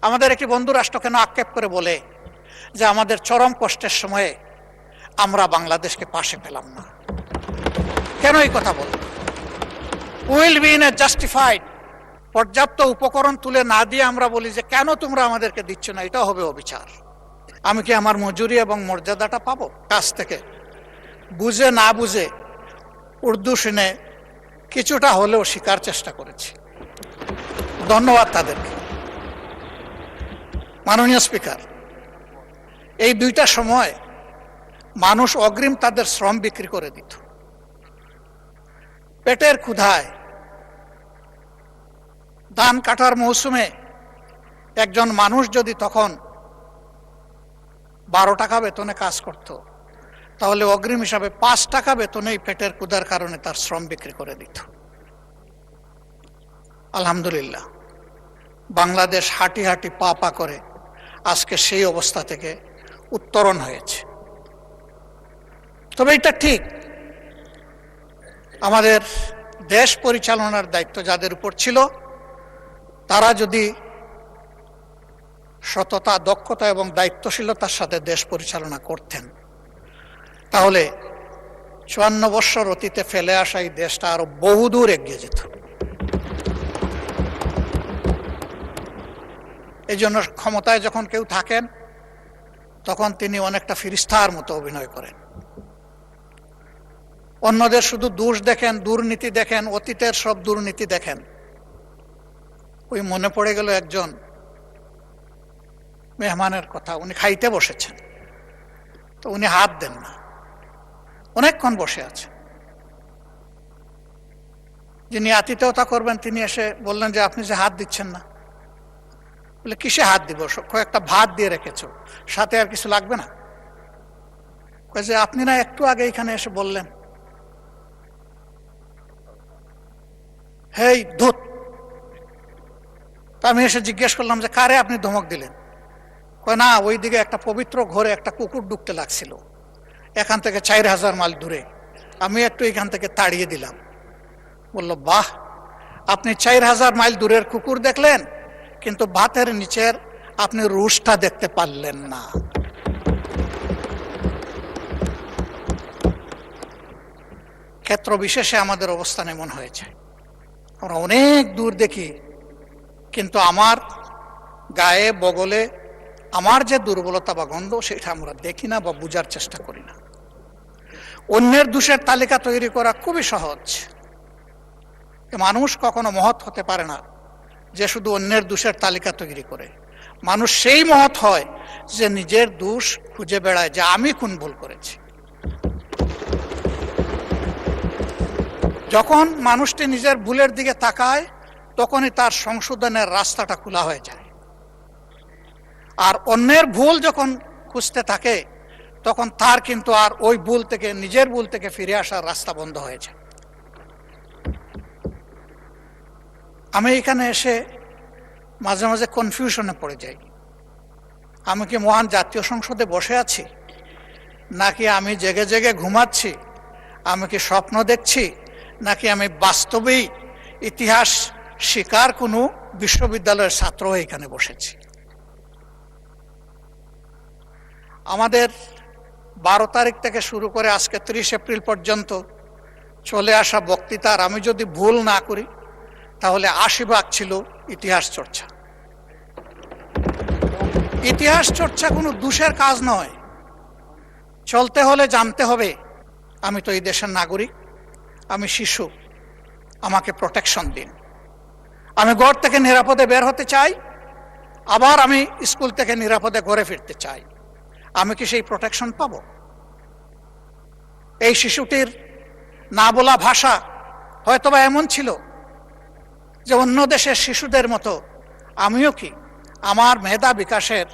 আমাদের একটি বন্ধু রাষ্ট্র কেন আক্ষেপ করে বলে যে আমাদের চরম কষ্টের সময়ে আমরা বাংলাদেশকে পাশে পেলাম না? কেন এই কথা বল? Will be in a justified. পর্যাপ্ত উপকরণ তুলে না দিয়ে আমরা বলি যে কেন তোমরা আমাদেরকে দিচ্ছ না, এটা হবে অবিচার। আমি কি আমার মজুরি এবং মর্যাদাটা পাবো কাছ থেকে? বুঝে না বুঝে উর্দু শুনে কিছুটা হলেও শিকার চেষ্টা করেছি। ধন্যবাদ তাদেরকে। মাননীয় স্পিকার, এই দুইটা সময় মানুষ অগ্রিম তাদের শ্রম বিক্রি করে দিত। পেটের ক্ষুধায় ধান কাটার মৌসুমে একজন মানুষ যদি তখন 12 টাকা বেতনে কাজ করত, তাহলে অগ্রিম হিসাবে 5 টাকা বেতনেই পেটের ক্ষুধার কারণে তার শ্রম বিক্রি করে দিত। আলহামদুলিল্লাহ, বাংলাদেশ হাঁটি হাঁটি পা পা করে আজকে সেই অবস্থা থেকে উত্তরণ হয়েছে। তবে এটা ঠিক, আমাদের দেশ পরিচালনার দায়িত্ব যাদের উপর ছিল, তারা যদি সততা, দক্ষতা এবং দায়িত্বশীলতার সাথে দেশ পরিচালনা করতেন, তাহলে 54 বৎসর অতীতে ফেলে আসা এই দেশটা আরো বহুদূর এগিয়ে যেত। এই জন্য ক্ষমতায় যখন কেউ থাকেন, তখন তিনি অনেকটা ফিরিস্তার মতো অভিনয় করেন। অন্যদের শুধু দোষ দেখেন, দুর্নীতি দেখেন, অতীতের সব দুর্নীতি দেখেন। ওই মনে পড়ে গেল একজন মেহমানের কথা। উনি খাইতে বসেছেন, তো উনি হাত দেন না, অনেকক্ষণ বসে আছে। যিনি আতিথেয়তা করবেন তিনি এসে বললেন যে আপনি যে হাত দিচ্ছেন না। বলে কিসে হাত দিব? কয়েকটা ভাত দিয়ে রেখেছ, সাথে আর কিছু লাগবে না? যে আপনি না একটু আগে এখানে এসে বললেন। হেই ধুত! আমি এসে জিজ্ঞেস করলাম যে কারে আপনি ধমক দিলেন? কয় না, ওইদিকে একটা পবিত্র ঘরে একটা কুকুর ঢুকতে লাগছিল, এখান থেকে 4000 মাইল দূরে, আমি একটু এখান থেকে তাড়িয়ে দিলাম। বলল, বাহ, আপনি 4000 মাইল দূরের কুকুর দেখলেন, কিন্তু ভাতের নিচের আপনি রুশটা দেখতে পারলেন না। ক্ষেত্র বিশেষে আমাদের অবস্থান এমন হয়েছে, আমরা অনেক দূর দেখি, কিন্তু আমার গায়ে বগলে আমার যে দুর্বলতা বা গন্ধ, সেটা আমরা দেখি না বা বুঝার চেষ্টা করি না। অন্যের দোষের তালিকা তৈরি করা খুবই সহজ। মানুষ কখনো মহৎ হতে পারে না যে শুধু অন্যের দোষের তালিকা তৈরি করে। মানুষ সেই মহৎ হয় যে নিজের দোষ খুঁজে বেড়ায়, যে আমি কোন ভুল করেছি। যখন মানুষটি নিজের ভুলের দিকে তাকায়, তখনই তার সংশোধনের রাস্তাটা খোলা হয়ে যায়। আর অন্যের ভুল যখন খুঁজতে থাকে, তখন তার কিন্তু আর ওই ভুল থেকে, নিজের ভুল থেকে ফিরে আসার রাস্তা বন্ধ হয়ে যায়। আমি এখানে এসে মাঝে মাঝে কনফিউশনে পড়ে যাই। আমি কি মহান জাতীয় সংসদে বসে আছি, নাকি আমি জেগে জেগে ঘুমাচ্ছি? আমি কি স্বপ্ন দেখছি, নাকি আমি বাস্তবেই ইতিহাস শিকার কোনো বিশ্ববিদ্যালয়ের ছাত্র হয়ে এখানে বসেছি? আমাদের 12 তারিখ থেকে শুরু করে আজকে 30 এপ্রিল পর্যন্ত চলে আসা বক্তৃতার আমি যদি ভুল না করি, তাহলে 80 ভাগ ছিল ইতিহাস চর্চা। ইতিহাস চর্চা কোনো দোষের কাজ নয়। চলতে হলে জানতে হবে আমি তো এই দেশের নাগরিক, আমি শিশু, আমাকে প্রোটেকশন দিন। আমি ঘর থেকে নিরাপদে বের হতে চাই, আবার আমি স্কুল থেকে নিরাপদে ঘরে ফিরতে চাই। আমি কি সেই প্রোটেকশন পাব? এই শিশুটির না বলা ভাষা হয়তোবা এমন ছিল যে অন্য দেশের শিশুদের মতো আমিও কি আমার মেধা বিকাশের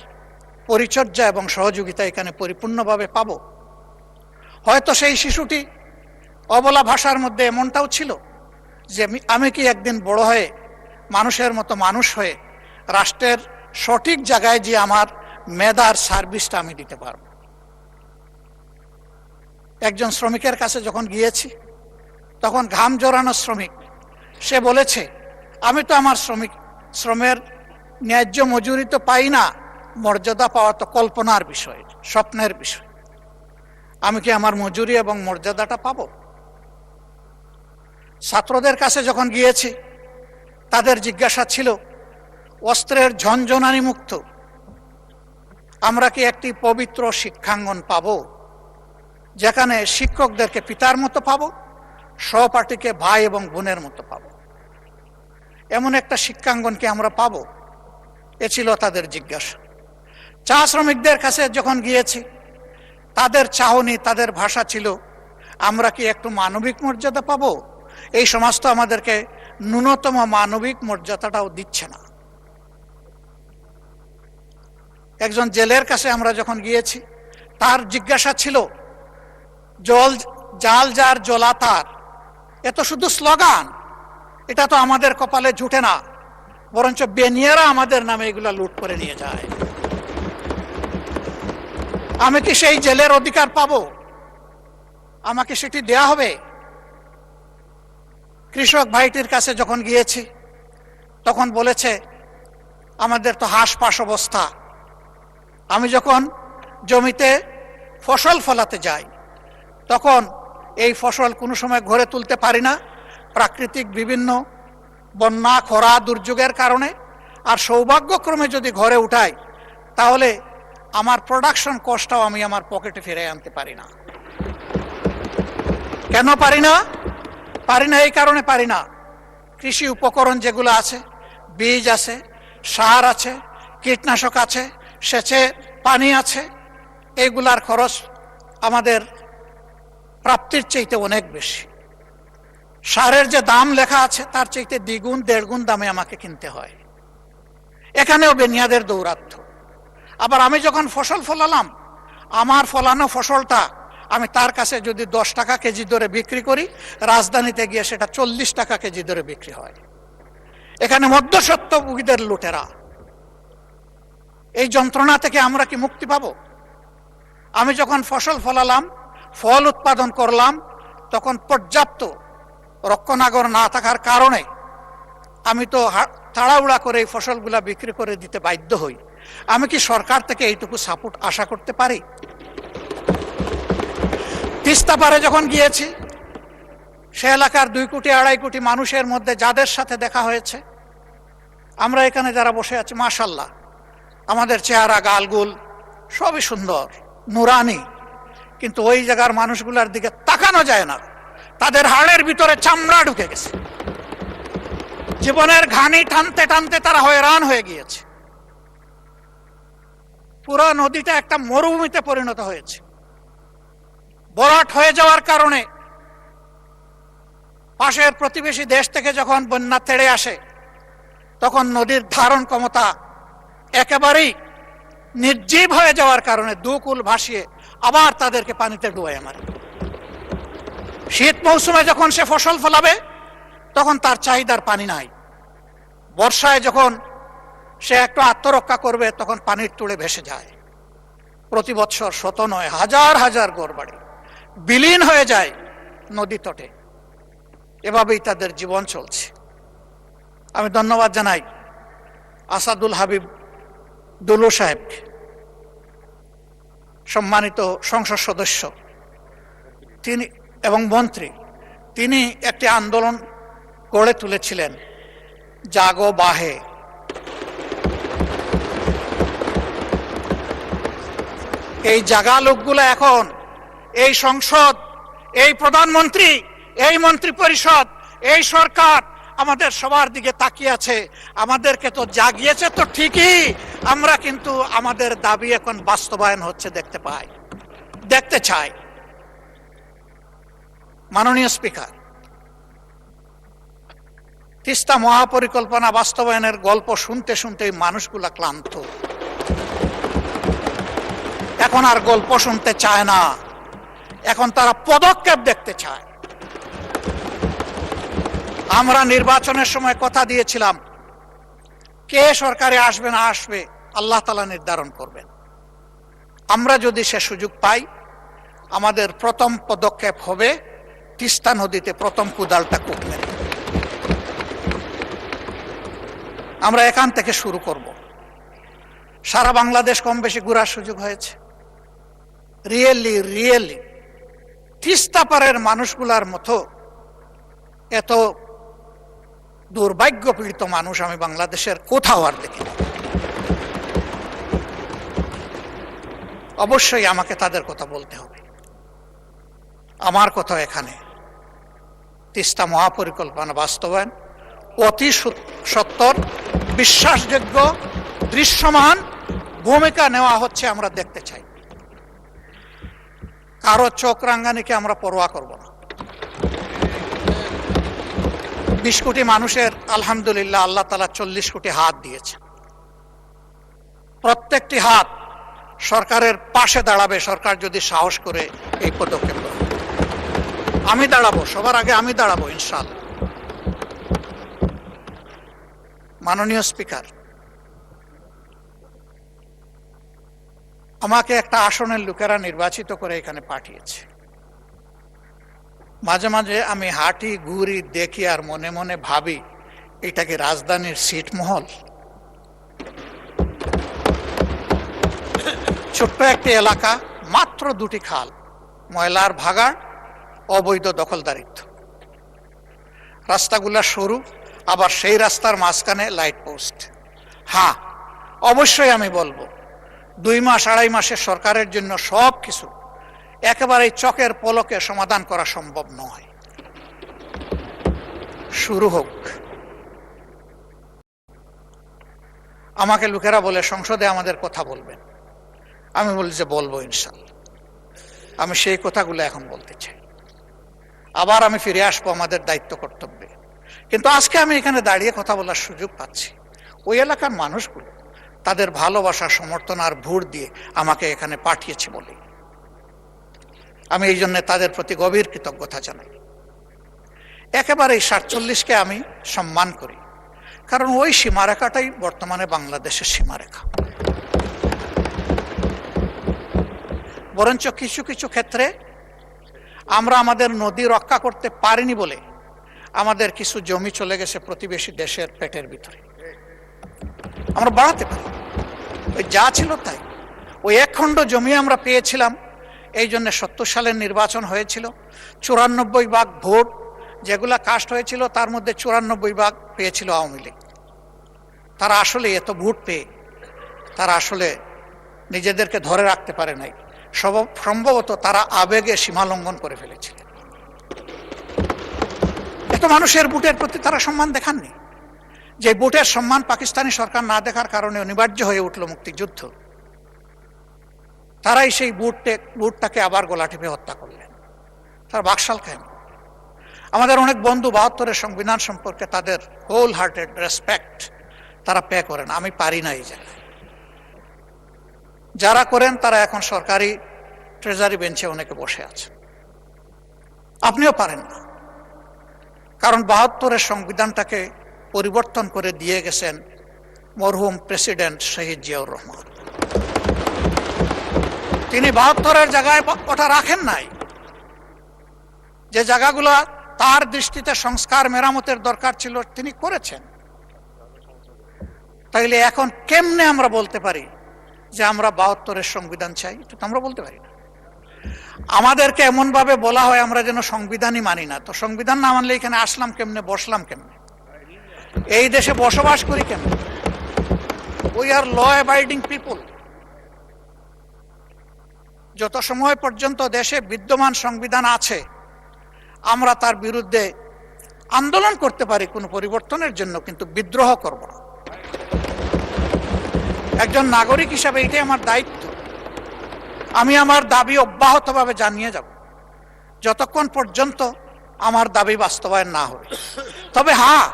পরিচর্যা এবং সহযোগিতা এখানে পরিপূর্ণভাবে পাব? হয়তো সেই শিশুটি অবলা ভাষার মধ্যে এমনটাও ছিল যে আমি কি একদিন বড় হয়ে মানুষের মতো মানুষ হয়ে রাষ্ট্রের সঠিক জায়গায় যে আমার মেধার সার্ভিসটা আমি দিতে পারব। একজন শ্রমিকের কাছে যখন গিয়েছি, তখন ঘাম জড়ানো শ্রমিক, সে বলেছে আমি তো আমার শ্রমের ন্যায্য মজুরি তো পাই না, মর্যাদা পাওয়া তো কল্পনার বিষয়, স্বপ্নের বিষয়। আমি কি আমার মজুরি এবং মর্যাদাটা পাবো? ছাত্রদের কাছে যখন গিয়েছি, তাদের জিজ্ঞাসা ছিল অস্ত্রের ঝনঝনানি মুক্ত আমরা কি একটি পবিত্র শিক্ষাঙ্গন পাবো, যেখানে শিক্ষকদেরকে পিতার মতো পাবো, সহপাঠীকে ভাই এবং বোনের মতো পাবো? এমন একটা শিক্ষাঙ্গন কি আমরা পাবো? এ ছিল তাদের জিজ্ঞাসা। চা শ্রমিকদের কাছে যখন গিয়েছি, তাদের চাহনি, তাদের ভাষা ছিল আমরা কি একটু মানবিক মর্যাদা পাবো? এই সমাজ তো আমাদেরকে ন্যূনতম মানবিক মর্যাদাটাও দিচ্ছে না। একজন জেলের কাছে আমরা যখন গিয়েছি, তার জিজ্ঞাসা ছিল জাল যার জ্বলা তার, এ তো শুধু স্লোগান, এটা তো আমাদের কপালে জুটে না, বরঞ্চ বেনিয়ারা আমাদের নামে এগুলা লুট করে নিয়ে যায়। আমি কি সেই জেলের অধিকার পাবো? আমাকে সেটি দেয়া হবে? কৃষক ভাইটির কাছে যখন গিয়েছি, তখন বলেছে আমাদের তো হাঁসপাস অবস্থা। আমি যখন জমিতে ফসল ফলাতে যাই, তখন এই ফসল কোনো সময় ঘরে তুলতে পারি না, প্রাকৃতিক বিভিন্ন বন্যা, খরা, দুর্যোগের কারণে। আর সৌভাগ্যক্রমে যদি ঘরে উঠাই, তাহলে আমার প্রোডাকশন কস্টটাও আমি আমার পকেটে ফিরে আনতে পারি না। কেন পারি না? এই কারণে পারি না, কৃষি উপকরণ যেগুলো আছে, বীজ আছে, সার আছে, কীটনাশক আছে, সেচে পানি আছে, এইগুলার খরচ আমাদের প্রাপ্তির চাইতে অনেক বেশি। সারের যে দাম লেখা আছে, তার চাইতে দ্বিগুণ দেড়গুণ দামে আমাকে কিনতে হয়। এখানেও বেনিয়াদের দৌরাত্ম্য। আবার আমি যখন ফসল ফলালাম, আমার ফলানো ফসলটা আমি তার কাছে যদি 10 টাকা কেজি দরে বিক্রি করি, রাজধানীতে গিয়ে সেটা 40 টাকা কেজি দরে বিক্রি হয়। এখানে মধ্যস্বত্বভোগীদের লুটেরা। এই যন্ত্রণা থেকে আমরা কি মুক্তি পাবো? আমি যখন ফসল ফলালাম, ফল উৎপাদন করলাম, তখন পর্যাপ্ত রক্ষণাগর না থাকার কারণে আমি তো তাড়াহুড়া করে এই ফসলগুলা বিক্রি করে দিতে বাধ্য হই। আমি কি সরকার থেকে এইটুকু সাপোর্ট আশা করতে পারি? তিস্তা পারে যখন গিয়েছি, সে এলাকার 2 কোটি 2.5 কোটি মানুষের মধ্যে যাদের সাথে দেখা হয়েছে, আমরা এখানে যারা বসে আছি, মাশাআল্লাহ, আমাদের চেহারা, গালগুল সবই সুন্দর, নুরানি, কিন্তু ওই জায়গার মানুষগুলার দিকে তাকানো যায় না। তাদের হাড়ের ভিতরে চামড়া ঢুকে গেছে, জীবনের ঘানি টানতে টানতে তারা হয়রান হয়ে গিয়েছে। পুরো নদীটা একটা মরুভূমিতে পরিণত হয়েছে। ভরাট হয়ে যাওয়ার কারণে পাশের প্রতিবেশী দেশ থেকে যখন বন্যা তেড়ে আসে, তখন নদীর ধারণ ক্ষমতা একেবারেই নির্জীব হয়ে যাওয়ার কারণে 2 কূল ভাসিয়ে আবার তাদেরকে পানিতে ডুবায় মারে। শীত মৌসুমে যখন সে ফসল ফলাবে, তখন তার চাহিদার পানি নাই। বর্ষায় যখন সে একটু আত্মরক্ষা করবে, তখন পানির তুড়ে ভেসে যায়। প্রতি বৎসর শত নয় হাজার হাজার ঘরবাড়ি বিলীন হয়ে যায় নদী তটে। এভাবেই তাদের জীবন চলছে। আমি ধন্যবাদ জানাই আসাদুল হাবিব দুলু সাহেবকে, সম্মানিত সংসদ সদস্য তিনি এবং মন্ত্রী। তিনি একটি আন্দোলন গড়ে তুলেছিলেন, জাগো বাহে। এই জাগা লোকগুলো এখন এই সংসদ, এই প্রধানমন্ত্রী, এই মন্ত্রী পরিষদ, এই সরকার আমাদের সবার দিকে তাকিয়ে আছে। আমাদেরকে তো জাগিয়েছে তো ঠিকই, আমরা কিন্তু আমাদের দাবি এখন বাস্তবায়ন হচ্ছে দেখতে চাই। মাননীয় স্পিকার, তিস্তা মহাপরিকল্পনা বাস্তবায়নের গল্প শুনতে শুনতে মানুষগুলা ক্লান্ত। এখন আর গল্প শুনতে চায় না, এখন তারা পদক্ষেপ দেখতে চায়। আমরা নির্বাচনের সময় কথা দিয়েছিলাম, কে সরকারে আসবে না আসবে আল্লাহ তাআলা নির্ধারণ করবেন। আমরা যদি সে সুযোগ পাই, আমাদের প্রথম পদক্ষেপ হবে তিস্তা নদীতে প্রথম কুদালটা কূপ মেরে। আমরা এখান থেকে শুরু করব। সারা বাংলাদেশ কম বেশি ঘোরার সুযোগ হয়েছে। রিয়েলি তিস্তা পারের মানুষগুলার মতো এত দুর্ভাগ্য পীড়িত মানুষ আমি বাংলাদেশের কোথাও আর দেখি না। অবশ্যই আমাকে তাদের কথা বলতে হবে। আমার কথা এখানে তিস্তা মহাপরিকল্পনা বাস্তবায়ন অতি সত্বর, বিশ্বাসযোগ্য, দৃশ্যমান ভূমিকা নেওয়া হচ্ছে আমরা দেখতে চাই। কারো চোখ রাঙ্গানিকে আমরা পরোয়া করব না। 20 কোটি মানুষের আলহামদুলিল্লাহ আল্লাহ তাআলা 40 কোটি হাত দিয়েছে। প্রত্যেকটি হাত সরকারের পাশে দাঁড়াবে, সরকার যদি সাহস করে এই পদক্ষেপ নেয়। আমি দাঁড়াবো, সবার আগে আমি দাঁড়াবো ইনশাআল্লাহ। মাননীয় স্পিকার, আমাকে একটা আসনের লোকেরা নির্বাচিত করে এখানে পাঠিয়েছে। মাঝে মাঝে আমি হাঁটি ঘুরি দেখি আর মনে মনে ভাবি, এটা কি রাজধানীর ছিটমহল? ছোট্ট একটি এলাকা, মাত্র 2টি খাল, ময়লার ভাগাড়, অবৈধ দখলদারিত্ব, রাস্তাগুলা সরু, আবার সেই রাস্তার মাঝখানে লাইট পোস্ট। হ্যাঁ, অবশ্যই আমি বলবো 2 মাস 2.5 মাসের সরকারের জন্য সব কিছু একেবারে চকের পলকে সমাধান করা সম্ভব নয়। শুরু হোক। আমাকে লোকেরা বলে সংসদে আমাদের কথা বলবেন, আমি বলি যে বলবো ইনশাআল্লাহ। আমি সেই কথাগুলো এখন বলতে চাই। আবার আমি ফিরে আসবো আমাদের দায়িত্ব কর্তব্যে। কিন্তু আজকে আমি এখানে দাঁড়িয়ে কথা বলার সুযোগ পাচ্ছি ওই এলাকার মানুষগুলো তাদের ভালোবাসা, সমর্থন আর ভোট দিয়ে আমাকে এখানে পাঠিয়েছে বলে আমি এই জন্য তাদের প্রতি গভীর কৃতজ্ঞতা জানাই। একেবারে 47কে আমি সম্মান করি, কারণ ওই সীমারেখাটাই বর্তমানে বাংলাদেশের সীমারেখা। বরঞ্চ কিছু কিছু ক্ষেত্রে আমরা আমাদের নদী রক্ষা করতে পারিনি বলে আমাদের কিছু জমি চলে গেছে প্রতিবেশী দেশের পেটের ভিতরে। আমরা বাড়াতে পারি, ওই যা ছিল তাই। ওই 1 খণ্ড জমি আমরা পেয়েছিলাম, এই জন্য 70 সালের নির্বাচন হয়েছিল। 94 ভাগ ভোট যেগুলা কাস্ট হয়েছিল তার মধ্যে 94 ভাগ পেয়েছিল আওয়ামী লীগ। তারা আসলে এত ভোট পেয়ে তারা আসলে নিজেদেরকে ধরে রাখতে পারে নাই। সম্ভবত তারা আবেগে সীমা লঙ্ঘন করে ফেলেছিল। এত মানুষের ভোটের প্রতি তারা সম্মান দেখাননি। যে ভোটের সম্মান পাকিস্তানি সরকার না দেখার কারণে অনিবার্য হয়ে উঠল মুক্তিযুদ্ধ। তারাই সেই ভোটটাকে আবার গলা টিপে হত্যা করলেন। তারা বাকশাল খায়। আমাদের অনেক বন্ধু 72-এর সংবিধান সম্পর্কে তাদের হোল হার্টেড রেসপেক্ট তারা পে করেন। আমি পারি না এই জায়গায়। যারা করেন তারা এখন সরকারি ট্রেজারি বেঞ্চে অনেকে বসে আছে। আপনিও পারেন না, কারণ 72-এর সংবিধানটাকে পরিবর্তন করে দিয়ে গেছেন মরহুম প্রেসিডেন্ট শহীদ জিয়াউর রহমান। তিনি 72-এর জায়গায় ওটা রাখেন নাই। যে জায়গাগুলো তার দৃষ্টিতে সংস্কার মেরামতের দরকার ছিল তিনি করেছেন। তাইলে এখন কেমনে আমরা বলতে পারি যে আমরা 72-এর সংবিধান চাই? এটা তো আমরা বলতে পারি না। আমাদেরকে এমন ভাবে বলা হয় আমরা যেন সংবিধানই মানি না। তো সংবিধান না মানলে এখানে আসলাম কেমনে, বসলাম কেমনে, এই দেশে বসবাস করি কেমনে? We are law abiding people. যত সময় পর্যন্ত দেশে বিদ্যমান সংবিধান আছে আমরা তার বিরুদ্ধে আন্দোলন করতে পারি কোনো পরিবর্তনের জন্য, কিন্তু বিদ্রোহ করব না। একজন নাগরিক হিসাবে এটাই আমার দায়িত্ব। আমি আমার দাবি অব্যাহতভাবে জানিয়ে যাব যতক্ষণ পর্যন্ত আমার দাবি বাস্তবায়ন না হবে। তবে হ্যাঁ,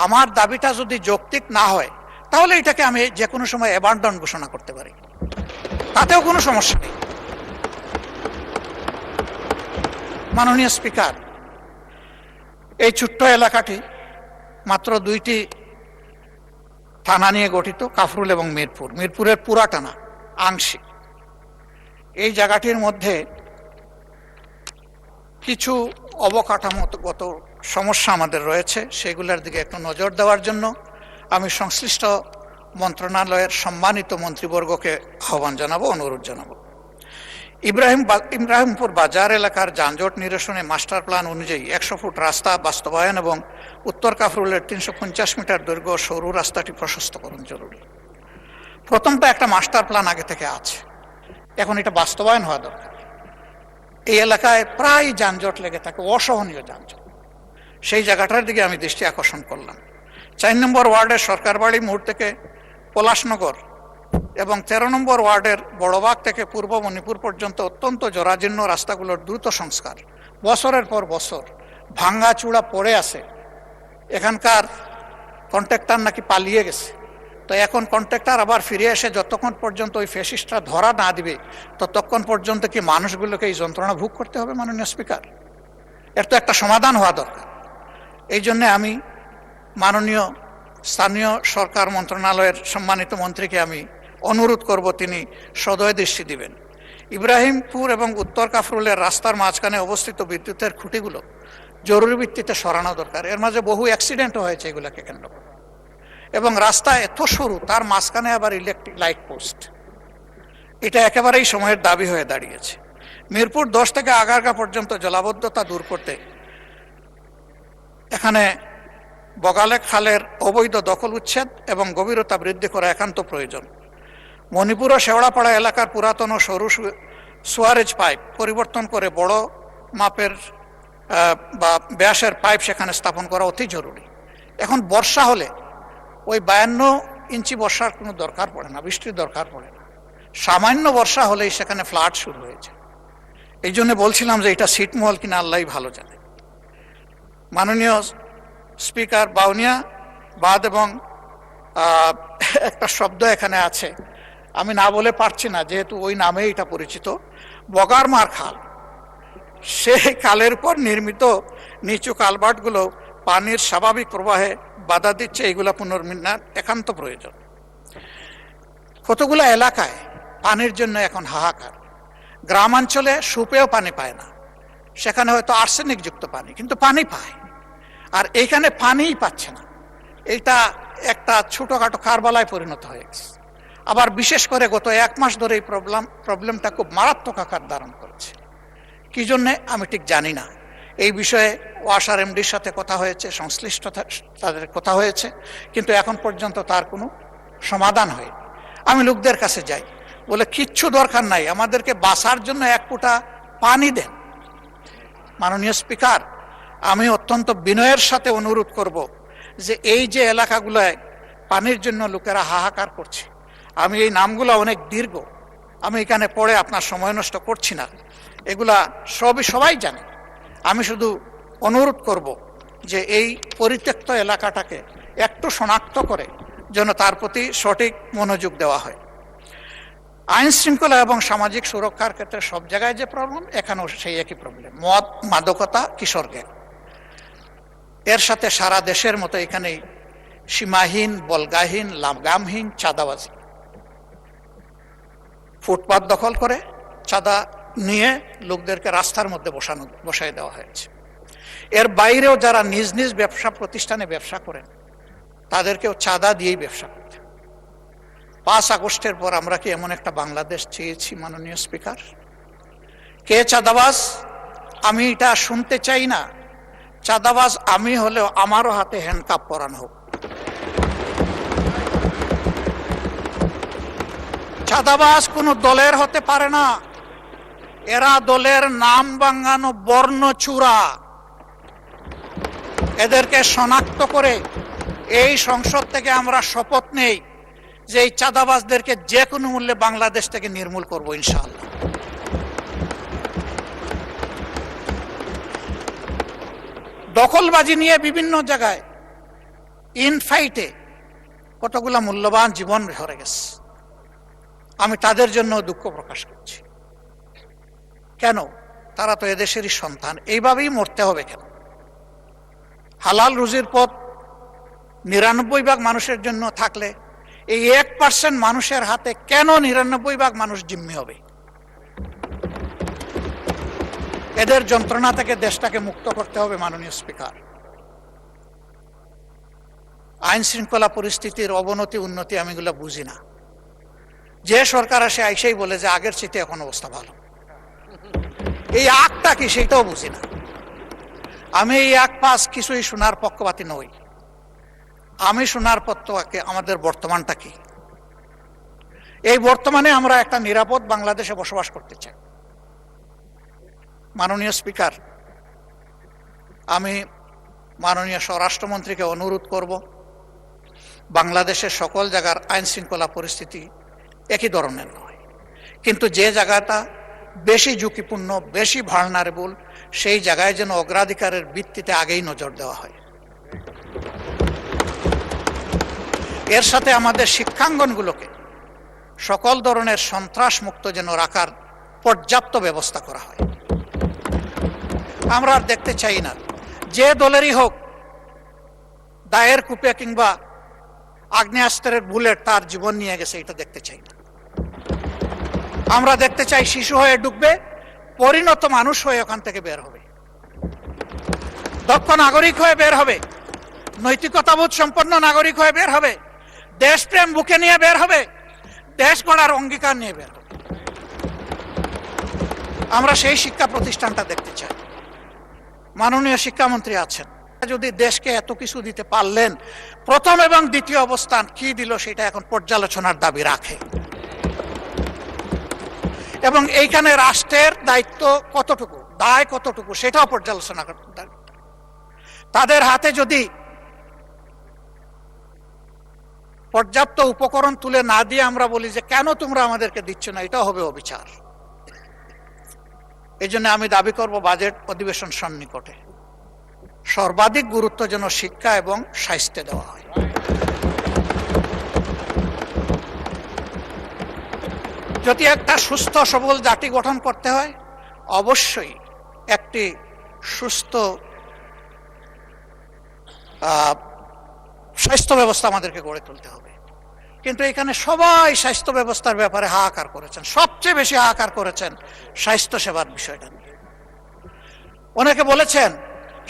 আমার দাবিটা যদি যৌক্তিক না হয় তাহলে এটাকে আমি যে কোনো সময় অ্যাবান্ডন ঘোষণা করতে পারি, তাতেও কোনো সমস্যা নেই। মাননীয় স্পিকার, এই ছোট্ট এলাকাটি মাত্র 2টি থানা নিয়ে গঠিত, কাফরুল এবং মিরপুর। মিরপুরের পুরাটা না, আংশিক। এই জায়গাটির মধ্যে কিছু অবকাঠামোগত সমস্যা আমাদের রয়েছে, সেগুলোর দিকে একটু নজর দেওয়ার জন্য আমি সংশ্লিষ্ট মন্ত্রণালয়ের সম্মানিত মন্ত্রীবর্গকে আহ্বান জানাবো, অনুরোধ জানাবো। ইব্রাহিমপুর বাজার এলাকার যানজট নিরসনে মাস্টার প্ল্যান অনুযায়ী 100 ফুট রাস্তা বাস্তবায়ন এবং উত্তর কাফরুলের 350 মিটার দৈর্ঘ্য সরু রাস্তাটি প্রশস্তকরণ জরুরি। প্রথমটা একটা মাস্টার প্ল্যান আগে থেকে আছে, এখন এটা বাস্তবায়ন হওয়া দরকার। এই এলাকায় প্রায় যানজট লেগে থাকে, অসহনীয় যানজট। সেই জায়গাটার দিকে আমি দৃষ্টি আকর্ষণ করলাম। 4 নম্বর ওয়ার্ডের সরকারবাড়ি মোড় থেকে পলাশনগর এবং 13 নম্বর ওয়ার্ডের বড়বাগ থেকে পূর্ব মণিপুর পর্যন্ত অত্যন্ত জরাজীর্ণ রাস্তাগুলোর দ্রুত সংস্কার। বছরের পর বছর ভাঙ্গা চূড়া পড়ে আছে। এখানকার কন্ট্রাক্টর নাকি পালিয়ে গেছে, তো এখন কন্ট্রাক্টর আবার ফিরে এসে যতক্ষণ পর্যন্ত ওই ফ্যাসিস্টরা ধরা না দিবে ততক্ষণ পর্যন্ত কি মানুষগুলোকে এই যন্ত্রণা ভোগ করতে হবে? মাননীয় স্পিকার, এর তো একটা সমাধান হওয়া দরকার। এই জন্যে আমি মাননীয় স্থানীয় সরকার মন্ত্রণালয়ের সম্মানিত মন্ত্রীকে আমি অনুরোধ করব তিনি সদয় দৃষ্টি দিবেন। ইব্রাহিমপুর এবং উত্তর কাফরুলের রাস্তার মাঝখানে অবস্থিত বিদ্যুতের খুঁটিগুলো জরুরি ভিত্তিতে সরানো দরকার। এর মাঝে বহু অ্যাক্সিডেন্টও হয়েছে এগুলাকে কেন্দ্র করে। এবং রাস্তা এত সরু, তার মাঝখানে আবার ইলেকট্রিক লাইট পোস্ট, এটা একেবারেই সময়ের দাবি হয়ে দাঁড়িয়েছে। মিরপুর 10 থেকে আগারগাঁ পর্যন্ত জলাবদ্ধতা দূর করতে এখানে বগালে খালের অবৈধ দখল উচ্ছেদ এবং গভীরতা বৃদ্ধি করা একান্ত প্রয়োজন। মণিপুর ও শেওড়াপাড়া এলাকার পুরাতন ও সরু সুয়ারেজ পাইপ পরিবর্তন করে বড় মাপের বা ব্যাসের পাইপ সেখানে স্থাপন করা অতি জরুরি। এখন বর্ষা হলে ওই 52 ইঞ্চি বর্ষার কোনো দরকার পড়ে না, বৃষ্টির দরকার পড়ে না। সামান্য বর্ষা হলেই সেখানে ফ্লাড শুরু হয়েছে। এই জন্য বলছিলাম যে এটা ছিটমহল কিনা আল্লাহই ভালো জানে। মাননীয় স্পিকার, বাউনিয়া বাঁধ এবং একটা শব্দ এখানে আছে, আমি না বলে পারছি না যেহেতু ওই নামেই এটা পরিচিত, বগারমার খাল। সেই খালের উপর নির্মিত নিচু কালভার্টগুলো পানির স্বাভাবিক প্রবাহে বাধা দিচ্ছে। এইগুলা পুনর্নির্মাণ একান্ত প্রয়োজন। কতগুলো এলাকায় পানির জন্য এখন হাহাকার। গ্রামাঞ্চলে সুপেয় পানি পায় না, সেখানে হয়তো আর্সেনিক যুক্ত পানি, কিন্তু পানি পায়। আর এইখানে পানিই পাচ্ছে না। এইটা একটা ছোটখাটো কারবালায় পরিণত হয়ে গেছে। আবার বিশেষ করে গত 1 মাস ধরে এই প্রবলেমটা খুব মারাত্মক আকার ধারণ করেছে। কি জন্যে আমি ঠিক জানি না। এই বিষয়ে ওয়াসার এমডির সাথে কথা হয়েছে, সংশ্লিষ্ট তাদের কথা হয়েছে, কিন্তু এখন পর্যন্ত তার কোনো সমাধান হয়নি। আমি লোকদের কাছে যাই, বলে কিচ্ছু দরকার নাই, আমাদেরকে বাঁচার জন্য 1 ফোঁটা পানি দেন। মাননীয় স্পিকার, আমি অত্যন্ত বিনয়ের সাথে অনুরোধ করব যে এই যে এলাকাগুলোয় পানির জন্য লোকেরা হাহাকার করছে, আমি এই নামগুলো অনেক দীর্ঘ, আমি এখানে পড়ে আপনার সময় নষ্ট করছি না, এগুলা সবাই জানে। আমি শুধু অনুরোধ করব যে এই পরিত্যক্ত এলাকাটাকে একটু শনাক্ত করে যেন তার প্রতি সঠিক মনোযোগ দেওয়া হয়। আইন শৃঙ্খলা এবং সামাজিক সুরক্ষার ক্ষেত্রে সব জায়গায় যে প্রবলেম, এখানেও সেই একই প্রবলেম, মদ, মাদকতা, কিশোর গ্যাং। এর সাথে সারা দেশের মতো এখানেই সীমাহীন, বলগাহীন, লাগামহীন চাঁদাবাজি। ফুটপাত দখল করে চাঁদা নিয়ে লোকদেরকে রাস্তার মধ্যে বসাই দেওয়া হয়েছে। এর বাইরেও যারা নিজ নিজ ব্যবসা প্রতিষ্ঠানে ব্যবসা করেন তাদেরকেও চাঁদা দিয়েই ব্যবসা করতে। 5 আগস্টের পর আমরা কি এমন একটা বাংলাদেশ চেয়েছি? মাননীয় স্পিকার, কে চাঁদাবাজ আমি এটা শুনতে চাই না। চাঁদাবাজ আমি হলেও আমারও হাতে হ্যান্ডকাপ পরানো হোক। চাঁদাবাজ কোনো দলের হতে পারে না, এরা দলের নাম ভাঙানো বর্ণচূড়া। এদেরকে শনাক্ত করে এই সংসদ থেকে আমরা শপথ নেই যে এই চাঁদাবাজদেরকে যে কোনো মূল্যে বাংলাদেশ থেকে নির্মূল করব ইনশাআল্লাহ। দখলবাজি নিয়ে বিভিন্ন জায়গায় ইনফাইটে কতগুলা মূল্যবান জীবন হয়ে গেছে। আমি তাদের জন্য দুঃখ প্রকাশ করছি। কেন? তারা তো এদেশেরই সন্তান, এইভাবেই মরতে হবে কেন? হালাল রুজির পথ 99% মানুষের জন্য থাকলে এই 1% মানুষের হাতে কেন 99% মানুষ জিম্মি হবে? এদের যন্ত্রণা থেকে দেশটাকে মুক্ত করতে হবে। মাননীয় স্পিকার, আইন শৃঙ্খলা পরিস্থিতির অবনতি উন্নতি আমি এগুলো বুঝি না। যে সরকার আসে আইসেই বলে যে আগের চেয়ে এখন অবস্থা ভালো, এই আগটা কি সেটাও বুঝি না। আমি এই আগ পাস কিছুই শোনার পক্ষপাতী নই। আমি শোনার পক্ষে আমাদের বর্তমানটা কি। এই বর্তমানে আমরা একটা নিরাপদ বাংলাদেশে বসবাস করতে চাই। মাননীয় স্পিকার, আমি মাননীয় স্বরাষ্ট্রমন্ত্রীকে অনুরোধ করব, বাংলাদেশের সকল জায়গার আইন শৃঙ্খলা পরিস্থিতি একই ধরনের নয়, কিন্তু যে জায়গাটা বেশি ঝুঁকিপূর্ণ, বেশি ভালনারেবল, সেই জায়গায় যেন অগ্রাধিকারের ভিত্তিতে আগেই নজর দেওয়া হয়। এর সাথে আমাদের শিক্ষাঙ্গনগুলোকে সকল ধরনের সন্ত্রাস মুক্ত যেন রাখার পর্যাপ্ত ব্যবস্থা করা হয়। আমরা আর দেখতে চাই না যে দলেরই হোক দায়ের কূপে কিংবা আগ্নেয়াস্ত্রের বুলেট তার জীবন নিয়ে গেছে, এটা দেখতে চাই না। আমরা দেখতে চাই শিশু হয়ে ঢুকবে, পরিণত মানুষ হয়ে ওখান থেকে বের হবে, দক্ষ নাগরিক হয়ে বের হবে, নৈতিকতাবোধ সম্পন্ন নাগরিক হয়ে বের হবে, দেশপ্রেম বুকে নিয়ে বের হবে, দেশ গড়ার অঙ্গীকার নিয়ে বের হবে। আমরা সেই শিক্ষা প্রতিষ্ঠানটা দেখতে চাই। মাননীয় শিক্ষামন্ত্রী আছেন, যদি দেশকে এত কিছু দিতে পারলেন, প্রথম এবং দ্বিতীয় অবস্থান কি দিল সেটা এখন পর্যালোচনার দাবি রাখে। এবং এইখানে রাষ্ট্রের দায়িত্ব কতটুকু, দায় কতটুকু, সেটাও পর্যালোচনা করতে দাবি। তাদের হাতে যদি পর্যাপ্ত উপকরণ তুলে না দিয়ে আমরা বলি যে কেন তোমরা আমাদেরকে দিচ্ছ না, এটাও হবে অবিচার। এই জন্য আমি দাবি করব বাজেট অধিবেশন সন্নিকটে সর্বাধিক গুরুত্ব যেন শিক্ষা এবং স্বাস্থ্যে দেওয়া হয়। যদি একটা সুস্থ সবল জাতি গঠন করতে হয়, অবশ্যই একটি সুস্থ স্বাস্থ্য ব্যবস্থা আমাদেরকে গড়ে তুলতে হবে। কিন্তু এখানে সবাই স্বাস্থ্য ব্যবস্থার ব্যাপারে হাহাকার করেছেন, সবচেয়ে বেশি হাহাকার করেছেন স্বাস্থ্য সেবার বিষয়টা নিয়ে। অনেকে বলেছেন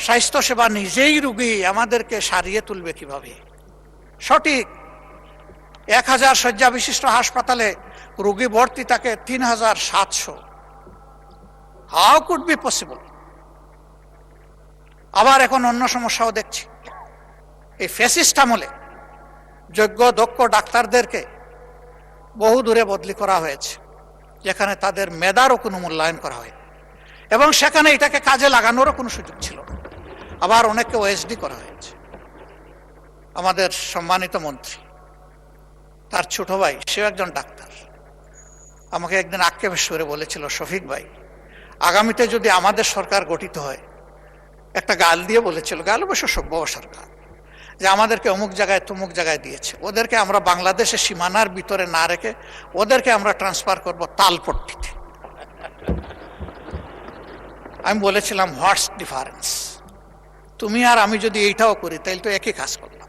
স্বাস্থ্য সেবা নিজেই রোগী, আমাদেরকে সারিয়ে তুলবে কিভাবে। সঠিক, 1000 শয্যা বিশিষ্ট হাসপাতালে রোগী ভর্তি থাকে 3700। How could be possible? আবার এখন অন্য সমস্যাও দেখছি। এই ফ্যাসিস্ট আমলে যোগ্য দক্ষ ডাক্তারদেরকে বহু দূরে বদলি করা হয়েছে, যেখানে তাদের মেধারও কোনো মূল্যায়ন করা হয়, এবং সেখানে এটাকে কাজে লাগানোরও কোনো সুযোগ ছিল না। আবার অনেককে ওএসডি করা হয়েছে। আমাদের সম্মানিত মন্ত্রী, তার ছোট ভাই, সেও একজন ডাক্তার, আমাকে একদিন আক্ষেপের সুরে বলেছিল, শফিক ভাই, আগামীতে যদি আমাদের সরকার গঠিত হয়, একটা গাল দিয়ে বলেছিল, গাল অবশ্য সভ্য সরকার, যে আমাদেরকে অমুক জায়গায় তমুক জায়গায় দিয়েছে, ওদেরকে আমরা বাংলাদেশের সীমানার ভিতরে না রেখে ওদেরকে আমরা ট্রান্সফার করব তালপট্টিতে। আমি বলেছিলাম, হোয়াটস ডিফারেন্স? তুমি আর আমি যদি এইটাও করি তাহলে তো একই কাজ করলাম।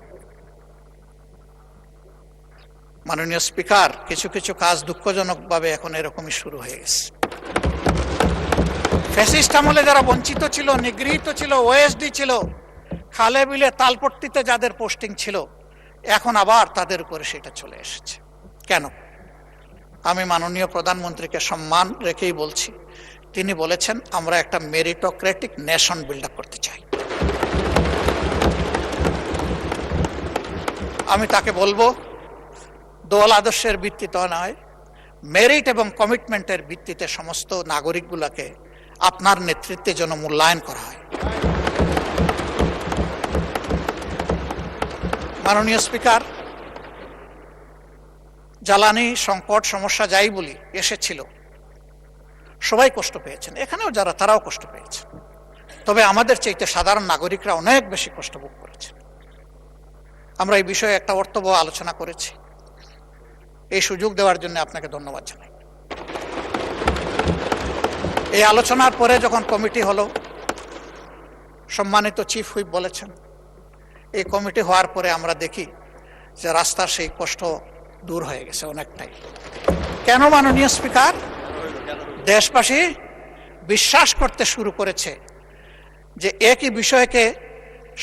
মাননীয় স্পিকার, কিছু কিছু কাজ দুঃখজনকভাবে এখন এরকমই শুরু হয়ে গেছে। ফ্যাসিস্ট আমলে যারা বঞ্চিত ছিল, নিগৃহীত ছিল, ওএসডি ছিল, খালে বিলে তালপট্টিতে যাদের পোস্টিং ছিল, এখন আবার তাদের উপরে সেটা চলে এসেছে। কেন? আমি মাননীয় প্রধানমন্ত্রীকে সম্মান রেখেই বলছি, তিনি বলেছেন আমরা একটা মেরিটোক্রেটিক নেশন বিল্ড আপ করতে চাই। আমি তাকে বলবো, দল আদর্শের ভিত্তিতে নয়, মেরিট এবং কমিটমেন্টের ভিত্তিতে সমস্ত নাগরিকগুলোকে আপনার নেতৃত্বে যেন মূল্যায়ন করা হয়। মাননীয় স্পিকার, জ্বালানি সংকট সমস্যা যাই বলি এসেছিল, সবাই কষ্ট পেয়েছেন, এখানেও যারা তারাও কষ্ট পেয়েছেন, তবে আমাদের চাইতে সাধারণ নাগরিকরা অনেক বেশি কষ্ট ভোগ করেছেন। আমরা এই বিষয়ে একটা অর্থবহ আলোচনা করেছি। এই সুযোগ দেওয়ার জন্য আপনাকে ধন্যবাদ জানাই। এই আলোচনার পরে যখন কমিটি হলো, সম্মানিত চিফ হুইপ বলেছেন, এই কমিটি হওয়ার পরে আমরা দেখি যে রাস্তার সেই কষ্ট দূর হয়ে গেছে অনেকটাই। কেন মাননীয় স্পিকার? দেশবাসী বিশ্বাস করতে শুরু করেছে যে একই বিষয়কে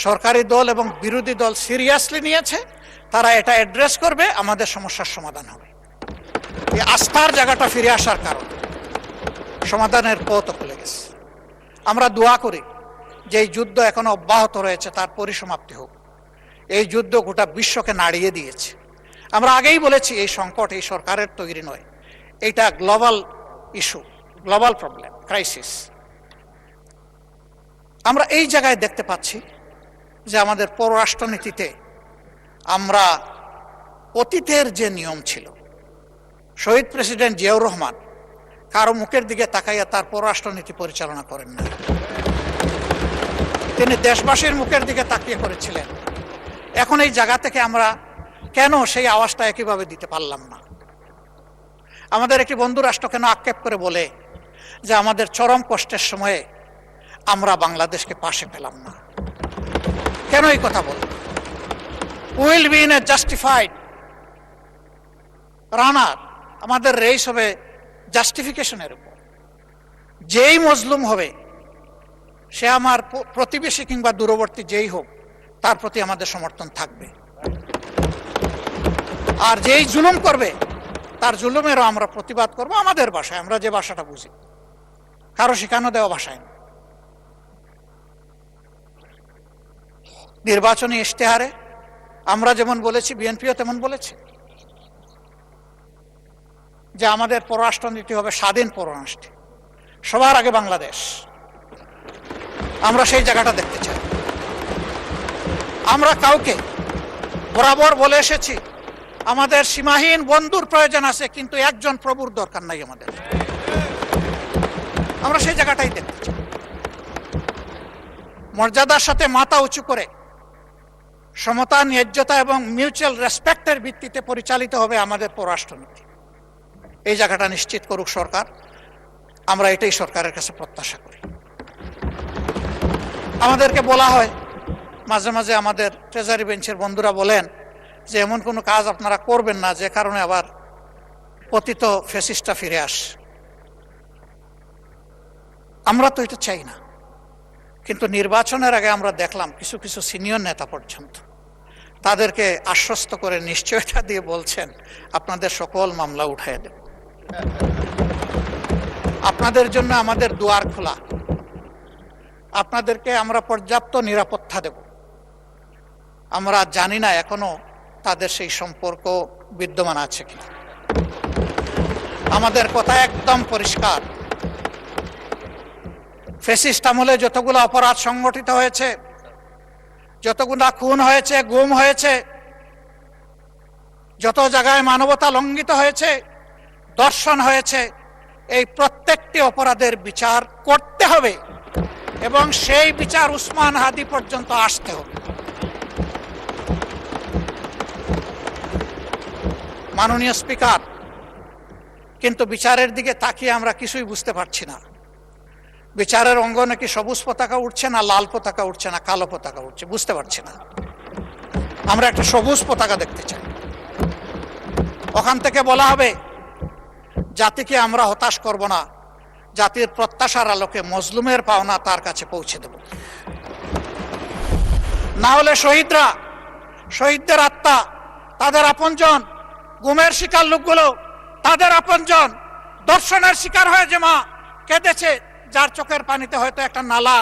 সরকারি দল এবং বিরোধী দল সিরিয়াসলি নিয়েছে, তারা এটা অ্যাড্রেস করবে, আমাদের সমস্যার সমাধান হবে। এই আস্থার জায়গাটা ফিরে আসার কারণে সমাধানের পথ খুলে গেছে। আমরা দোয়া করি যে এই যুদ্ধ এখনো অব্যাহত রয়েছে, তার পরিসমাপ্তি হোক। এই যুদ্ধ গোটা বিশ্বকে নাড়িয়ে দিয়েছে। আমরা আগেই বলেছি এই সংকট এই সরকারের তৈরি নয়, এটা global issue, global problem, crisis. আমরা এই জায়গায় দেখতে পাচ্ছি যে আমাদের পররাষ্ট্রনীতিতে আমরা অতীতের যে নিয়ম ছিল, শহীদ প্রেসিডেন্ট জিয়াউর রহমান কারো মুখের দিকে তাকাইয়া তার পররাষ্ট্রনীতি পরিচালনা করেন না, তিনি দেশবাসীর মুখের দিকে তাকিয়ে করেছিলেন। এখন এই জায়গা থেকে আমরা কেন সেই আওয়াজটা একইভাবে দিতে পারলাম না? আমাদের একটি বন্ধু রাষ্ট্র কেন আক্ষেপ করে বলে যে আমাদের চরম কষ্টের সময়ে আমরা বাংলাদেশকে পাশে পেলাম না? কেন এই কথা বল? Will be in a justified runner, আমাদের রেস হবে জাস্টিফিকেশনের উপর। যেই মজলুম হবে সে আমার প্রতিবেশী কিংবা দূরবর্তী যেই হোক, তার প্রতি আমাদের সমর্থন থাকবে। আর যেই জুলুম করবে তার জুলুমেরও আমরা প্রতিবাদ করব আমাদের ভাষায়, আমরা যে ভাষাটা বুঝি, কারো শেখানো দেওয়া ভাষায় না। নির্বাচনী ইশতেহারে আমরা যেমন বলেছি, বিএনপিও তেমন বলেছে যে আমাদের পররাষ্ট্রনীতি হবে স্বাধীন পররাষ্ট্র, সবার আগে বাংলাদেশ। আমরা সেই জায়গাটা দেখতে চাই। আমরা কাউকে বরাবর বলে এসেছি আমাদের সীমাহীন বন্ধুর প্রয়োজন আছে, কিন্তু একজন প্রভুর দরকার নাই আমাদের। আমরা সেই জায়গাটাই দেখতে চাই। মর্যাদার সাথে মাথা উঁচু করে সমতা, ন্যায্যতা এবং মিউচুয়াল রেসপেক্টের ভিত্তিতে পরিচালিত হবে আমাদের পররাষ্ট্রনীতি। এই জায়গাটা নিশ্চিত করুক সরকার, আমরা এটাই সরকারের কাছে প্রত্যাশা করি। আমাদেরকে বলা হয় মাঝে মাঝে, আমাদের ট্রেজারি বেঞ্চের বন্ধুরা বলেন যে এমন কোনো কাজ আপনারা করবেন না যে কারণে আবার পতিত ফ্যাসিস্টটা ফিরে আসে। আমরা তো এটা চাই না, কিন্তু নির্বাচনের আগে আমরা দেখলাম কিছু কিছু সিনিয়র নেতা পর্যন্ত তাদেরকে আশ্বস্ত করে নিশ্চয়তা দিয়ে বলছেন আপনাদের সকল মামলা উঠাইয়া দেব, আপনাদের জন্য আমাদের দুয়ার খোলা, আপনাদেরকে আমরা পর্যাপ্ত নিরাপত্তা দেব। আমরা জানি না এখনো তাদের সেই সম্পর্ক বিদ্যমান আছে কিনা। আমাদের কথা একদম পরিষ্কার, ফ্যাসিস্ট আমলে যতগুলো অপরাধ সংগঠিত হয়েছে, যতগুলো খুন হয়েছে, গুম হয়েছে, যত জায়গায় মানবতা লঙ্ঘিত হয়েছে, দর্শন হয়েছে, এই প্রত্যেকটি অপরাধের বিচার করতে হবে এবং সেই বিচার উসমান হাদি পর্যন্ত আসতে হবে। মাননীয় স্পিকার, কিন্তু বিচারের দিকে তাকিয়ে আমরা কিছুই বুঝতে পারছি না। বিচারের অঙ্গনে কি সবুজ পতাকা উঠছে না লাল পতাকা উঠছে না কালো পতাকা উঠছে, বুঝতে পারছি না। আমরা একটা সবুজ পতাকা দেখতে চাই। ওখান থেকে বলা হবে জাতিকে আমরা হতাশ করব না, জাতির প্রত্যাশার আলোকে মজলুমের পাওনা তার কাছে পৌঁছে দেব। না হলে শহীদরা, শহীদদের আত্মা, তাদের আপনজন, গুমের শিকার লোকগুলো তাদের আপনজন, দর্শনের শিকার হয়ে যে মা কেঁদেছে, যার চোখের পানিতে হয়তো একটা নালা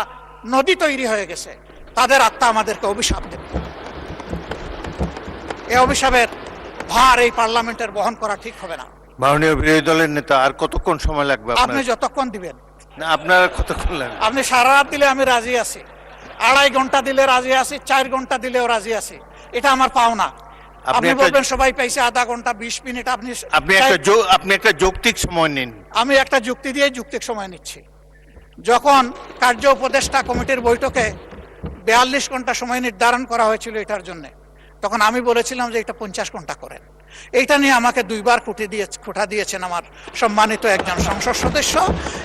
নদী তৈরি হয়ে গেছে, তাদের আত্মা আমাদেরকে অভিশাপ দেবে। এই অভিশাপের ভার এই পার্লামেন্টের বহন করা ঠিক হবে না। মাননীয় বিরোধী দলের নেতা, আর কতক্ষণ সময় লাগবে? আপনি যতক্ষণ দিবেন। না, আপনার কতক্ষণ লাগবে? আপনি সারা রাত দিলে আমি রাজি আছি, 2.5 ঘন্টা দিলে রাজি আছি, 4 ঘন্টা দিলেও রাজি আছি। এটা আমার পাওনা। আপনি বলবেন সবাই পাইছে আধা ঘন্টা 20 মিনিট, আপনি একটা যৌক্তিক সময় নিন। আমি একটা যুক্তি দিয়ে যৌক্তিক সময় নিচ্ছি। যখন কার্য উপদেষ্টা কমিটির বৈঠকে 42 ঘন্টা সময় নির্ধারণ করা হয়েছিল এটার জন্য, তখন আমি বলেছিলাম যে এটা 50 ঘন্টা করেন। এইটা নিয়ে আমাকে 2 বার খুঁটা দিয়েছেন আমার সম্মানিত একজন সংসদ সদস্য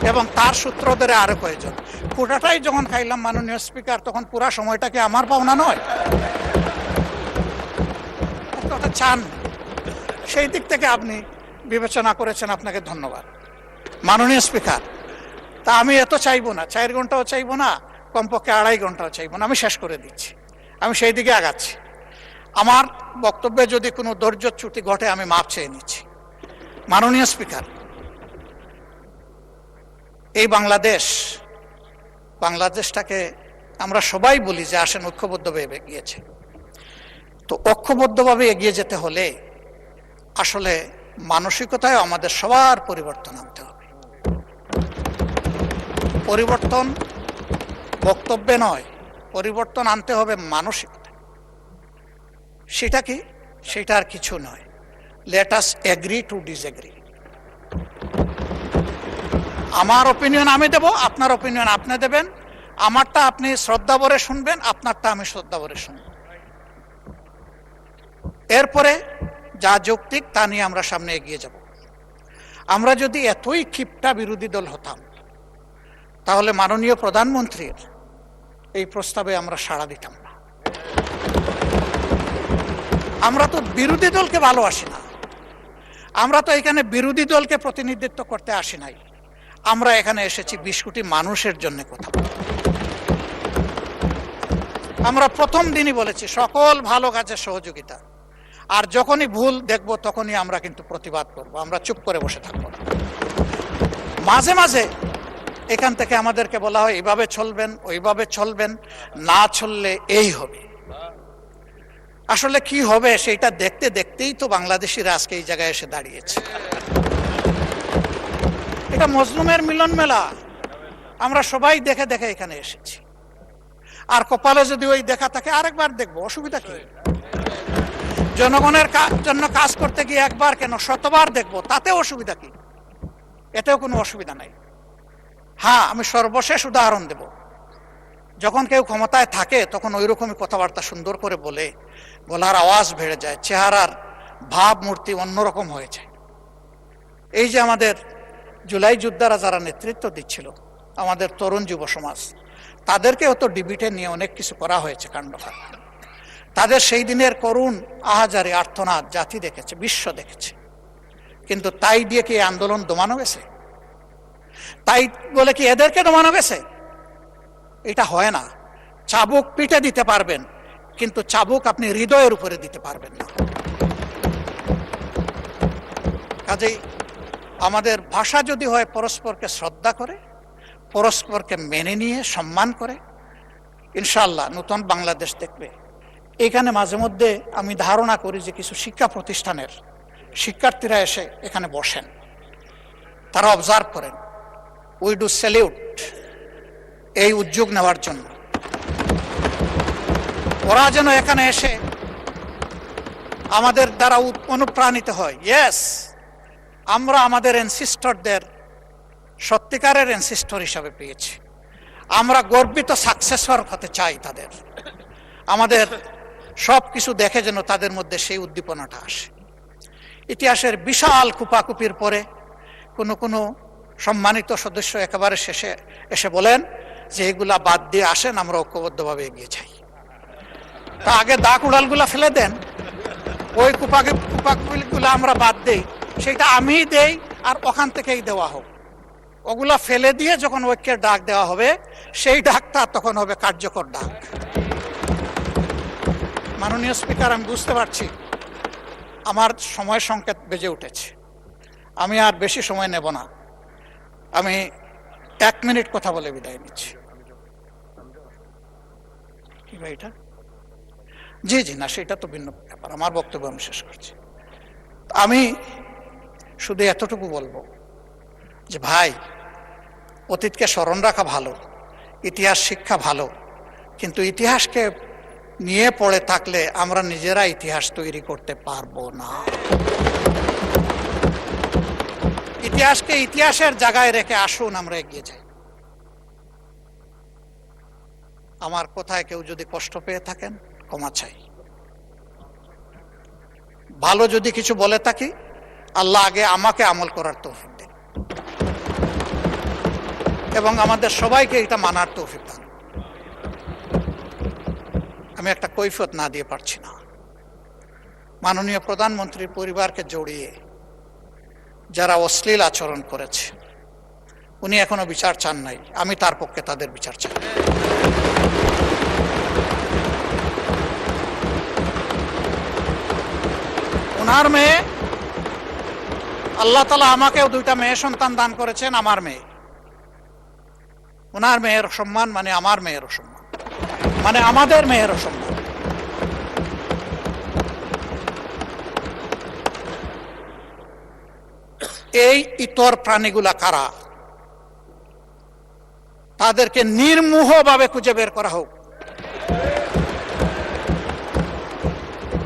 এবং তার সূত্র ধরে আরো কয়েকজন। খুঁটাটাই যখন খাইলাম মাননীয় স্পিকার, তখন পুরা সময়টাকে আমার পাওনা নয়? ওটা চান, সেই দিক থেকে আপনি বিবেচনা করেছেন, আপনাকে ধন্যবাদ মাননীয় স্পিকার। তা আমি এত চাইবো না, 4 ঘন্টাও চাইবো না, কমপক্ষে 2.5 ঘন্টাও চাইব না, আমি শেষ করে দিচ্ছি, আমি সেই দিকে আগাচ্ছি। আমার বক্তব্যে যদি কোনো ধৈর্যচ্যুতি ঘটে আমি মাপ চেয়ে নিচ্ছি। মাননীয় স্পিকার, এই বাংলাদেশটাকে আমরা সবাই বলি যে আসেন ঐক্যবদ্ধভাবে এগিয়েছে, তো ঐক্যবদ্ধভাবে এগিয়ে যেতে হলে আসলে মানসিকতায় আমাদের সবার পরিবর্তন আনতে হবে। পরিবর্তন বক্তব্যে নয়, পরিবর্তন আনতে হবে মানসিকতা। সেটা কি? সেটা আর কিছু নয়, let us agree to disagree. আমার ওপিনিয়ন আমি দেব, আপনার ওপিনিয়ন আপনি দেবেন, আমারটা আপনি শ্রদ্ধা ভরে শুনবেন, আপনারটা আমি শ্রদ্ধা ভরে শুনব। এরপরে যা যৌক্তিক তা নিয়ে আমরা সামনে এগিয়ে যাব। আমরা যদি এতই ক্ষিপ্তা বিরোধী দল হতাম তাহলে মাননীয় প্রধানমন্ত্রীর এই প্রস্তাবে আমরা সাড়া দিতাম না। আমরা তো বিরোধী দলকে ভালোবাসি না, আমরা তো এখানে বিরোধী দলকে প্রতিনিধিত্ব করতে আসি নাই, আমরা এখানে এসেছি 20 কোটি মানুষের জন্য কথা বলতে। আমরা প্রথম দিনই বলেছি সকল ভালো কাজে সহযোগিতা, আর যখনই ভুল দেখব তখনই আমরা কিন্তু প্রতিবাদ করব, আমরা চুপ করে বসে থাকবো না। মাঝে মাঝে এখান থেকে আমাদেরকে বলা হয় এইভাবে চলবেন, ওইভাবে চলবেন, না চললে এই হবে। আসলে কি হবে সেটা দেখতে দেখতেই তো বাংলাদেশিরা আজকে এই জায়গায় এসে দাঁড়িয়েছে। এটা মজলুমের মিলন মেলা, আমরা সবাই দেখে দেখে এখানে এসেছি। আর কপালে যদি ওই দেখা থাকে আরেকবার দেখবো, অসুবিধা কি? জনগণের জন্য কাজ করতে গিয়ে একবার কেন 100বার দেখবো, তাতে অসুবিধা কি? এতেও কোনো অসুবিধা নাই। হ্যাঁ, আমি সর্বশেষ উদাহরণ দেব, যখন কেউ ক্ষমতায় থাকে তখন ওই রকমই কথাবার্তা সুন্দর করে বলে, গলার আওয়াজ বেড়ে যায়, চেহারার ভাবমূর্তি অন্যরকম হয়ে যায়। এই যে আমাদের জুলাই যোদ্ধারা যারা নেতৃত্ব দিচ্ছিল, আমাদের তরুণ যুব সমাজ, তাদেরকেও তো ডিবিটে নিয়ে অনেক কিছু করা হয়েছে, কাণ্ডকার। তাদের সেই দিনের করুণ আহাজারি আর্তনাদ জাতি দেখেছে, বিশ্ব দেখেছে, কিন্তু তাই দিয়ে কি আন্দোলন দমানো গেছে? তাই বলে কি এদেরকে দমানো গেছে? এটা হয় না। চাবুক পিঠে দিতে পারবেন, কিন্তু চাবুক আপনি হৃদয়ের উপরে দিতে পারবেন না। কাজেই আমাদের ভাষা যদি হয় পরস্পরকে শ্রদ্ধা করে, পরস্পরকে মেনে নিয়ে সম্মান করে, ইনশাআল্লাহ নতুন বাংলাদেশ দেখবে। এখানে মাঝে মধ্যে আমি ধারণা করি যে কিছু শিক্ষা প্রতিষ্ঠানের শিক্ষার্থীরা এসে এখানে বসেন, তারা অবজার্ভ করেন। উই ডু স্যালিউট এই উদ্যোগ নেওয়ার জন্য। ওরা যেন এখানে এসে আমাদের দ্বারা অনুপ্রাণিত হয়। ইয়েস, আমরা আমাদের এনসিস্টরদের সত্যিকারের এনসিস্টর হিসাবে পেয়েছি। আমরা গর্বিত সাকসেসর হতে চাই তাদের। আমাদের সব কিছু দেখে যেন তাদের মধ্যে সেই উদ্দীপনাটা আসে। ইতিহাসের বিশাল কুপাকুপির পরে কোনো সম্মানিত সদস্য একেবারে শেষে এসে বলেন যে এগুলা বাদ দিয়ে আসেন, আমরা ঐক্যবদ্ধভাবে এগিয়ে যাই। তা আগে দাগ উড়ালগুলা ফেলে দেন, ওই কুপাকুপিগুলা আমরা বাদ দেই, সেটা আমিই দেই আর ওখান থেকেই দেওয়া হোক। ওগুলা ফেলে দিয়ে যখন ঐক্যের ডাক দেওয়া হবে, সেই ডাকটা তখন হবে কার্যকর ডাক। মাননীয় স্পিকার, আমি বুঝতে পারছি আমার সময় সংকেত বেজে উঠেছে, আমি আর বেশি সময় নেব না। আমি 1 মিনিট কথা বলে বিদায় নিচ্ছি। কি ভাই এটা? জি জি, না সেটা তো ভিন্ন ব্যাপার, আমার বক্তব্য আমি শেষ করছি। আমি শুধু এতটুকু বলবো যে ভাই, অতীতকে স্মরণ রাখা ভালো, ইতিহাস শিক্ষা ভালো, কিন্তু ইতিহাসকে নিয়ে পড়ে থাকলে আমরা নিজেরা ইতিহাস তৈরি করতে পারবো না। ইতিহাসকে ইতিহাসের জায়গায় রেখে আসুন আমরা এগিয়ে যাই। আমার কথায় কেউ যদি কষ্ট পেয়ে থাকেন ক্ষমা চাই। ভালো যদি কিছু বলে থাকি, আল্লাহ আগে আমাকে আমল করার তৌফিক দেন এবং আমাদের সবাইকে এটা মানার তৌফিক দেন। আমি একটা কৈফিয়ত না দিয়ে পারছি না। মাননীয় প্রধানমন্ত্রীর পরিবারকে জড়িয়ে যারা অশ্লীল আচরণ করেছে, উনি এখনো বিচার চান নাই, আমি তার পক্ষে তাদের বিচার চাই। ওনার মেয়ে, আল্লাহ তাআলা আমাকেও 2টা মেয়ে সন্তান দান করেছেন, আমার মেয়ে। ওনার মেয়ের সম্মান মানে আমার মেয়েরও সম্মান, মানে আমাদের মেয়েরও সম্মান। এই ইতর প্রাণীগুলা কারা, তাদেরকে নির্মোহভাবে খুঁজে বের করা হোক।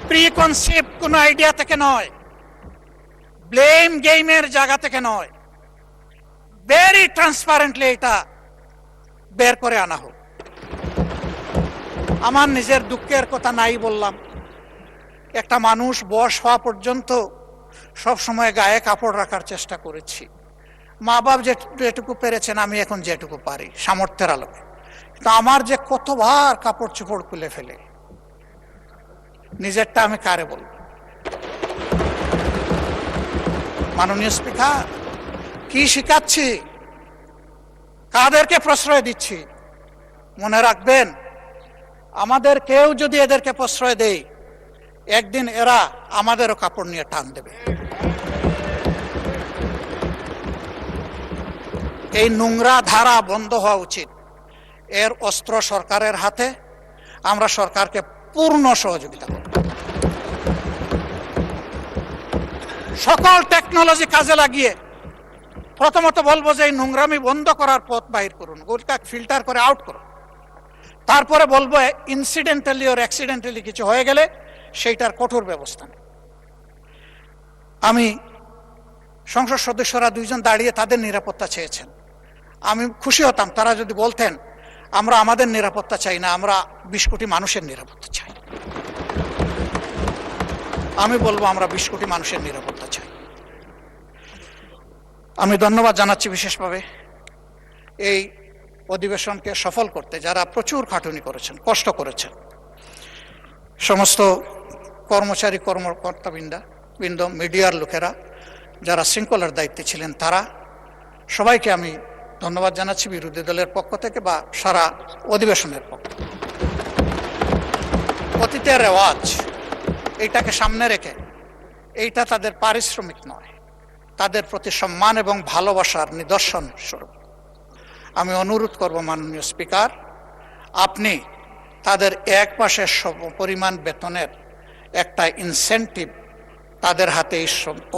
প্রিকনসেপ্ট কোন আইডিয়া থেকে নয়, ব্লেম গেমের জায়গা থেকে নয়, ভেরি ট্রান্সপারেন্টলি এটা বের করে আনা হোক। আমার নিজের দুঃখের কথা নাই বললাম, একটা মানুষ বয়স হওয়া পর্যন্ত সব সময় গায়ে কাপড় রাখার চেষ্টা করেছি। মা বাপ যেটুকু পেরেছেন, আমি এখন যেটুকু পারি সামর্থ্যের আলোকে। কিন্তু আমার যে কতবার কাপড় চোপড় খুলে ফেলে, নিজেরটা আমি কারে বলবো? মাননীয় স্পিকার, কি শিখাচ্ছি, কাদেরকে প্রশ্রয় দিচ্ছি? মনে রাখবেন, আমাদের কেউ যদি এদেরকে প্রশ্রয় দেয়, একদিন এরা আমাদেরও কাপড় নিয়ে টান দেবে। এই নোংরা ধারা বন্ধ হওয়া উচিত। এর অস্ত্র সরকারের হাতে, আমরা সরকারকে পূর্ণ সহযোগিতা করব। সকল টেকনোলজি কাজে লাগিয়ে প্রথমত বলবো যে এই নোংরামি বন্ধ করার পথ বাহির করুন, গোটা ফিল্টার করে আউট করুন। তারপরে বলবো ইনসিডেন্টালি ওর অ্যাক্সিডেন্টালি কিছু হয়ে গেলে সেইটার কঠোর ব্যবস্থা নেই। আমি সংসদ সদস্যরা 2জন দাঁড়িয়ে তাদের নিরাপত্তা চেয়েছেন, আমি খুশি হতাম তারা যদি বলতেন আমরা আমাদের নিরাপত্তা চাই না, আমরা 20 কোটি মানুষের নিরাপত্তা চাই। আমি বলবো আমরা 20 কোটি মানুষের নিরাপত্তা চাই। আমি ধন্যবাদ জানাচ্ছি বিশেষভাবে এই অধিবেশনকে সফল করতে যারা প্রচুর খাটুনি করেছেন, কষ্ট করেছেন। সমস্ত কর্মচারী কর্মকর্তাবৃন্দ, মিডিয়ার লোকেরা যারা শৃঙ্খলার দায়িত্বে ছিলেন, তারা সবাইকে আমি ধন্যবাদ জানাচ্ছি বিরোধী দলের পক্ষ থেকে বা সারা অধিবেশনের পক্ষ থেকে। অতীতের রেওয়াজ এইটাকে সামনে রেখে, এইটা তাদের পারিশ্রমিক নয়, তাদের প্রতি সম্মান এবং ভালোবাসার নিদর্শন স্বরূপ আমি অনুরোধ করব মাননীয় স্পিকার, আপনি তাদের এক মাসের পরিমাণ বেতনের একটা ইনসেন্টিভ তাদের হাতে এই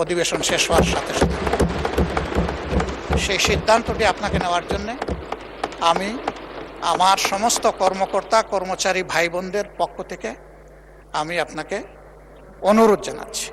অধিবেশন শেষ হওয়ার সাথে সাথে সেই সিদ্ধান্তটি আপনাকে নেওয়ার জন্য আমি আমার সমস্ত কর্মকর্তা কর্মচারী ভাই বোনদের পক্ষ থেকে আমি আপনাকে অনুরোধ জানাচ্ছি।